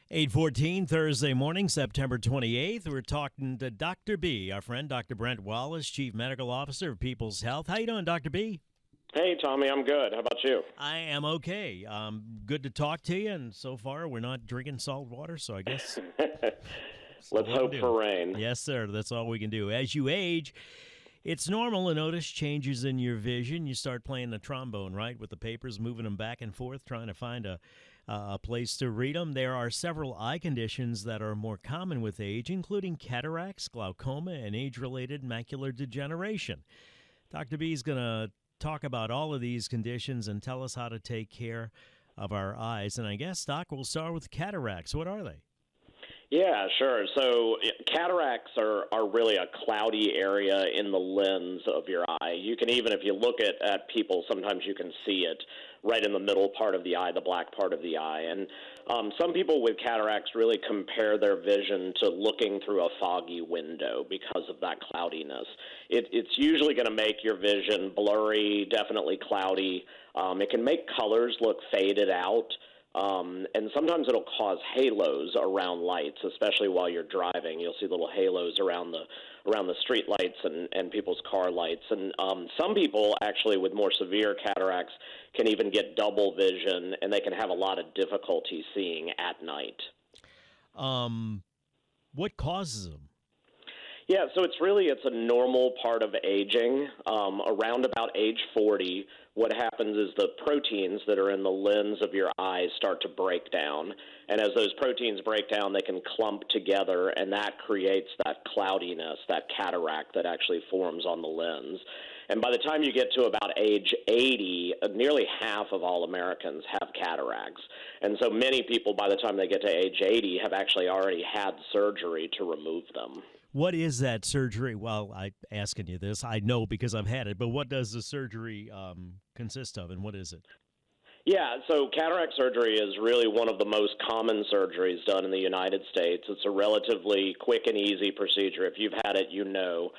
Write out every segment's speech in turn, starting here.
8:14 Thursday morning, September 28th. We're talking to Dr. B, our friend Dr. Brent Wallis, Chief Medical Officer of People's Health. How you doing, Dr. B? Hey, Tommy, I'm good. How about you? I am okay. Good to talk to you, and so far we're not drinking salt water, so I guess Let's hope for rain. Yes, sir. That's all we can do. As you age, it's normal to notice changes in your vision. You start playing the trombone, right, with the papers, moving them back and forth, trying to find a place to read them. There are several eye conditions that are more common with age, including cataracts, glaucoma, and age-related macular degeneration. Dr. B is going to talk about all of these conditions and tell us how to take care of our eyes. And I guess, Doc, we'll start with cataracts. What are they? Yeah, sure. So cataracts are really a cloudy area in the lens of your eye. You can even, if you look at people, sometimes you can see it right in the middle part of the eye, the black part of the eye. And some people with cataracts really compare their vision to looking through a foggy window because of that cloudiness. It's usually going to make your vision blurry, definitely cloudy. It can make colors look faded out. And sometimes it'll cause halos around lights, especially while you're driving. You'll see little halos around the street lights and people's car lights. And some people actually with more severe cataracts can even get double vision, and they can have a lot of difficulty seeing at night. What causes them? Yeah, so it's a normal part of aging. Around about age 40, what happens is the proteins that are in the lens of your eyes start to break down. And as those proteins break down, they can clump together, and that creates that cloudiness, that cataract that actually forms on the lens. And by the time you get to about age 80, nearly half of all Americans have cataracts. And so many people, by the time they get to age 80, have actually already had surgery to remove them. What is that surgery? Well, I'm asking you this. I know because I've had it, but what does the surgery consist of, and what is it? Yeah, so cataract surgery is really one of the most common surgeries done in the United States. It's a relatively quick and easy procedure. If you've had it, you know.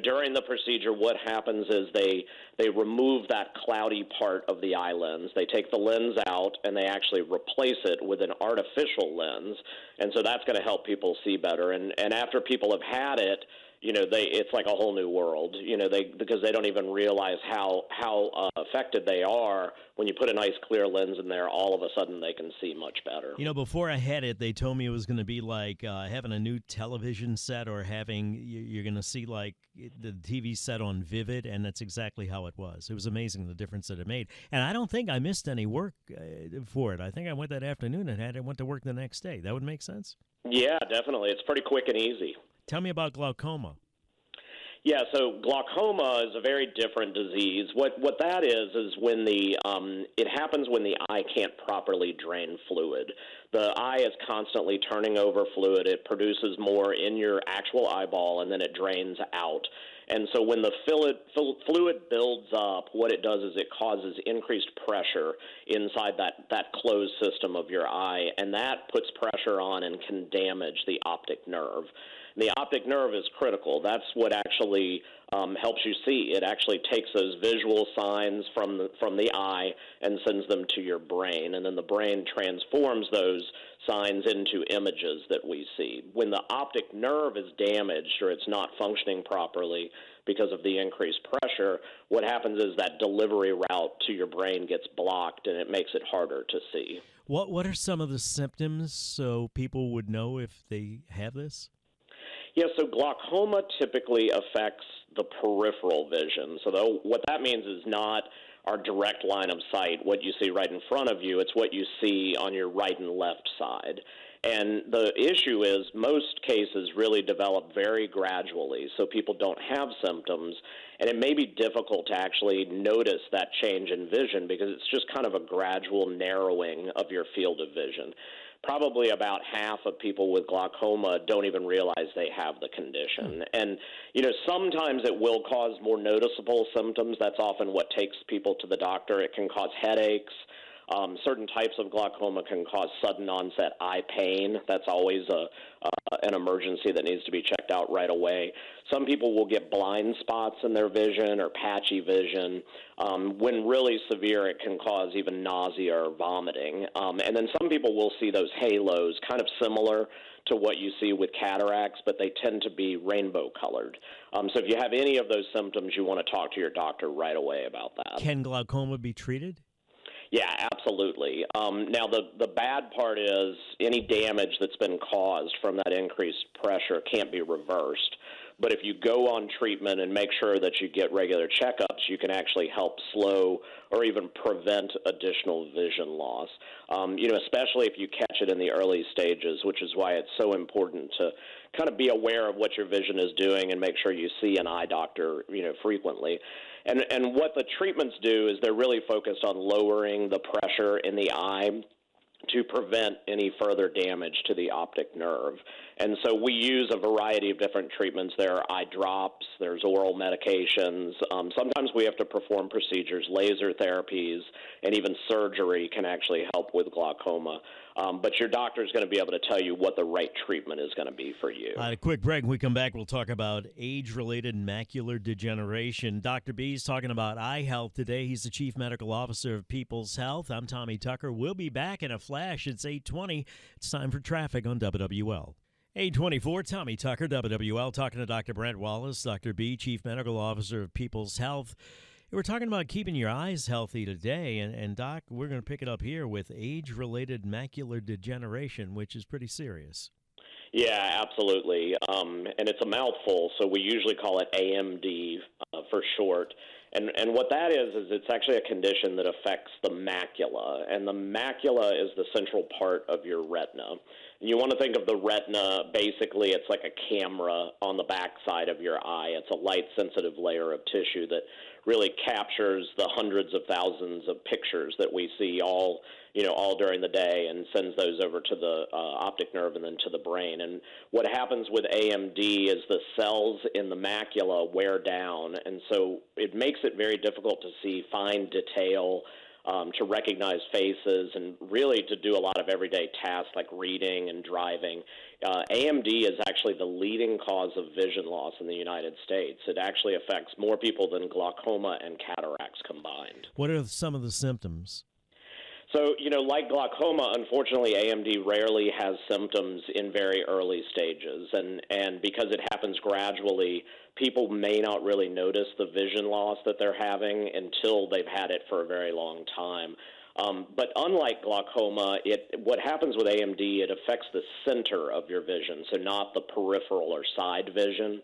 During the procedure, what happens is they remove that cloudy part of the eye lens. They take the lens out, and they actually replace it with an artificial lens. And so that's going to help people see better. And after people have had it, it's like a whole new world, because they don't even realize how affected they are. When you put a nice clear lens in there, all of a sudden they can see much better. Before I had it, they told me it was going to be like having a new television set, or you're going to see like the TV set on Vivid, and that's exactly how it was. It was amazing the difference that it made. And I don't think I missed any work for it. I think I went that afternoon and went to work the next day. That would make sense? Yeah, definitely. It's pretty quick and easy. Tell me about glaucoma. Yeah, so glaucoma is a very different disease. What that is when it happens when the eye can't properly drain fluid. The eye is constantly turning over fluid. It produces more in your actual eyeball, and then it drains out. And so when the fluid builds up, what it does is it causes increased pressure inside that closed system of your eye, and that puts pressure on and can damage the optic nerve. The optic nerve is critical. That's what actually helps you see. It actually takes those visual signs from the eye and sends them to your brain, and then the brain transforms those signs into images that we see. When the optic nerve is damaged or it's not functioning properly because of the increased pressure, what happens is that delivery route to your brain gets blocked, and it makes it harder to see. What are some of the symptoms so people would know if they have this? Yeah, so glaucoma typically affects the peripheral vision. So what that means is not our direct line of sight, what you see right in front of you. It's what you see on your right and left side. And the issue is most cases really develop very gradually, so people don't have symptoms, and it may be difficult to actually notice that change in vision because it's just kind of a gradual narrowing of your field of vision. Probably about half of people with glaucoma don't even realize they have the condition. And, sometimes it will cause more noticeable symptoms. That's often what takes people to the doctor. It can cause headaches. Certain types of glaucoma can cause sudden onset eye pain. That's always an emergency that needs to be checked out right away. Some people will get blind spots in their vision or patchy vision. When really severe, it can cause even nausea or vomiting. And then some people will see those halos, kind of similar to what you see with cataracts, but they tend to be rainbow colored. So if you have any of those symptoms, you want to talk to your doctor right away about that. Can glaucoma be treated? Yeah, absolutely. Now, the bad part is any damage that's been caused from that increased pressure can't be reversed. But if you go on treatment and make sure that you get regular checkups, you can actually help slow or even prevent additional vision loss, especially if you catch it in the early stages, which is why it's so important to kind of be aware of what your vision is doing and make sure you see an eye doctor, frequently. And what the treatments do is they're really focused on lowering the pressure in the eye to prevent any further damage to the optic nerve. And so we use a variety of different treatments. There are eye drops, there's oral medications. Sometimes we have to perform procedures, laser therapies, and even surgery can actually help with glaucoma. But your doctor is going to be able to tell you what the right treatment is going to be for you. A quick break. When we come back, we'll talk about age-related macular degeneration. Dr. B's talking about eye health today. He's the Chief Medical Officer of People's Health. I'm Tommy Tucker. We'll be back in a flash. It's 8:20. It's time for traffic on WWL. 8:24, Tommy Tucker, WWL, talking to Dr. Brent Wallis, Dr. B, Chief Medical Officer of People's Health. We're talking about keeping your eyes healthy today, and Doc, we're going to pick it up here with age-related macular degeneration, which is pretty serious. Yeah, absolutely. And it's a mouthful, so we usually call it AMD for short. And what that is it's actually a condition that affects the macula, and the macula is the central part of your retina. And you want to think of the retina, basically it's like a camera on the back side of your eye. It's a light-sensitive layer of tissue that really captures the hundreds of thousands of pictures that we see all during the day and sends those over to the optic nerve and then to the brain. And what happens with AMD is the cells in the macula wear down, and so it makes it very difficult to see fine detail, to recognize faces, and really to do a lot of everyday tasks like reading and driving. AMD is actually the leading cause of vision loss in the United States. It actually affects more people than glaucoma and cataracts combined. What are some of the symptoms? So, like glaucoma, unfortunately, AMD rarely has symptoms in very early stages. And because it happens gradually, people may not really notice the vision loss that they're having until they've had it for a very long time. But unlike glaucoma, what happens with AMD, it affects the center of your vision, so not the peripheral or side vision.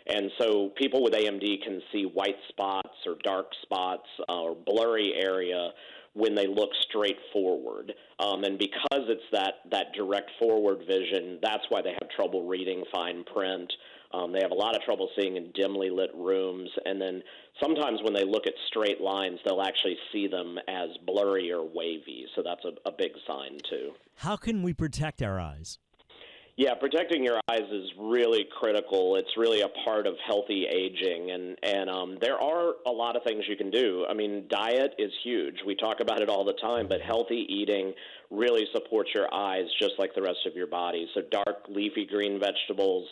And so people with AMD can see white spots or dark spots or blurry area when they look straight forward. And because it's that direct forward vision, that's why they have trouble reading fine print. They have a lot of trouble seeing in dimly lit rooms. And then sometimes when they look at straight lines, they'll actually see them as blurry or wavy. So that's a big sign, too. How can we protect our eyes? Yeah, protecting your eyes is really critical. It's really a part of healthy aging, and there are a lot of things you can do. I mean, diet is huge. We talk about it all the time, but healthy eating really supports your eyes just like the rest of your body. So dark, leafy green vegetables,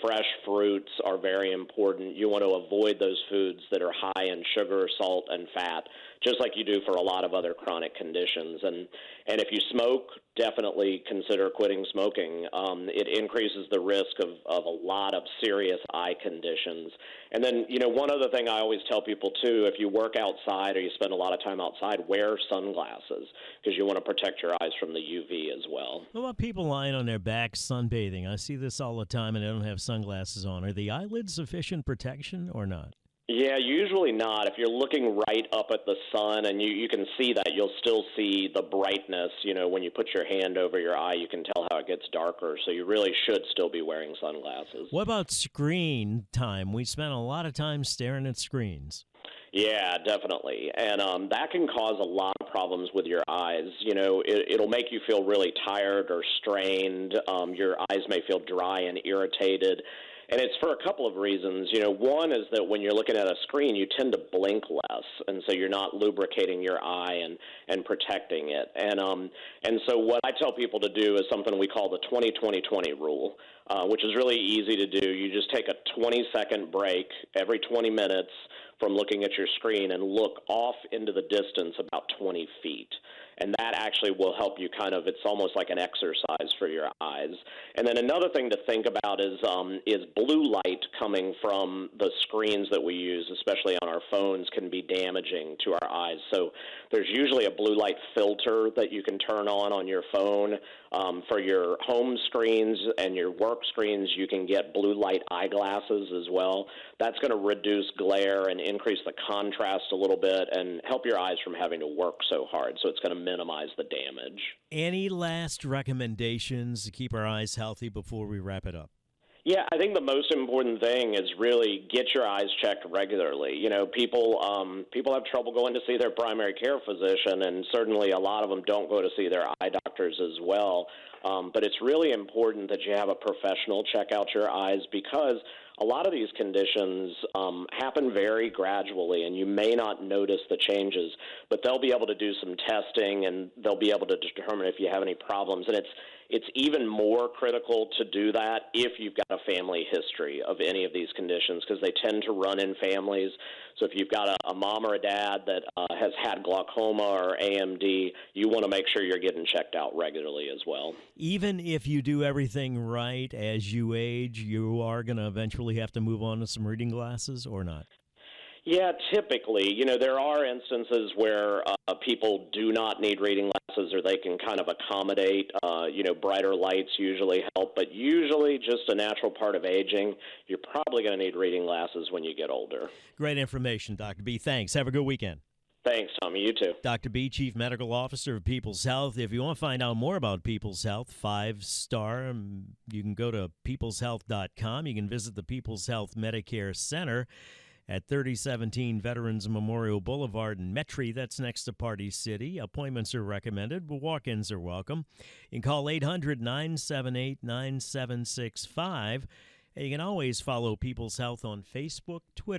fresh fruits are very important. You want to avoid those foods that are high in sugar, salt, and fat, just like you do for a lot of other chronic conditions. And if you smoke, definitely consider quitting smoking. It increases the risk of a lot of serious eye conditions. And then, one other thing I always tell people, too, if you work outside or you spend a lot of time outside, wear sunglasses because you want to protect your eyes from the UV as well. What about people lying on their backs sunbathing? I see this all the time, and they don't have sunglasses on. Are the eyelids sufficient protection or not? Yeah, usually not. If you're looking right up at the sun and you can see that, you'll still see the brightness. When you put your hand over your eye, you can tell how it gets darker. So you really should still be wearing sunglasses. What about screen time? We spend a lot of time staring at screens. Yeah, definitely. And that can cause a lot of problems with your eyes. It'll make you feel really tired or strained. Your eyes may feel dry and irritated. And it's for a couple of reasons. One is that when you're looking at a screen, you tend to blink less, and so you're not lubricating your eye and protecting it. And so what I tell people to do is something we call the 20-20-20 rule, which is really easy to do. You just take a 20-second break every 20 minutes from looking at your screen and look off into the distance about 20 feet. And that actually will help you it's almost like an exercise for your eyes. And then another thing to think about is blue light coming from the screens that we use, especially on our phones, can be damaging to our eyes. So there's usually a blue light filter that you can turn on your phone. For your home screens and your work screens, you can get blue light eyeglasses as well. That's going to reduce glare and increase the contrast a little bit and help your eyes from having to work so hard. So it's going to minimize the damage. Any last recommendations to keep our eyes healthy before we wrap it up? Yeah, I think the most important thing is really get your eyes checked regularly. People have trouble going to see their primary care physician, and certainly a lot of them don't go to see their eye doctors as well. But it's really important that you have a professional check out your eyes, because a lot of these conditions happen very gradually, and you may not notice the changes, but they'll be able to do some testing, and they'll be able to determine if you have any problems. And it's even more critical to do that if you've got a family history of any of these conditions, because they tend to run in families. So if you've got a mom or a dad that has had glaucoma or AMD, you want to make sure you're getting checked out regularly as well. Even if you do everything right as you age, you are going to eventually have to move on to some reading glasses, or not? Yeah, typically. There are instances where people do not need reading glasses, or they can kind of accommodate. Brighter lights usually help, but usually just a natural part of aging. You're probably going to need reading glasses when you get older. Great information, Dr. B. Thanks. Have a good weekend. Thanks, Tommy. You too. Dr. B, Chief Medical Officer of People's Health. If you want to find out more about People's Health, 5-star, you can go to peopleshealth.com. You can visit the People's Health Medicare Center at 3017 Veterans Memorial Boulevard in Metairie. That's next to Party City. Appointments are recommended, but walk-ins are welcome. You can call 800-978-9765. And you can always follow People's Health on Facebook, Twitter,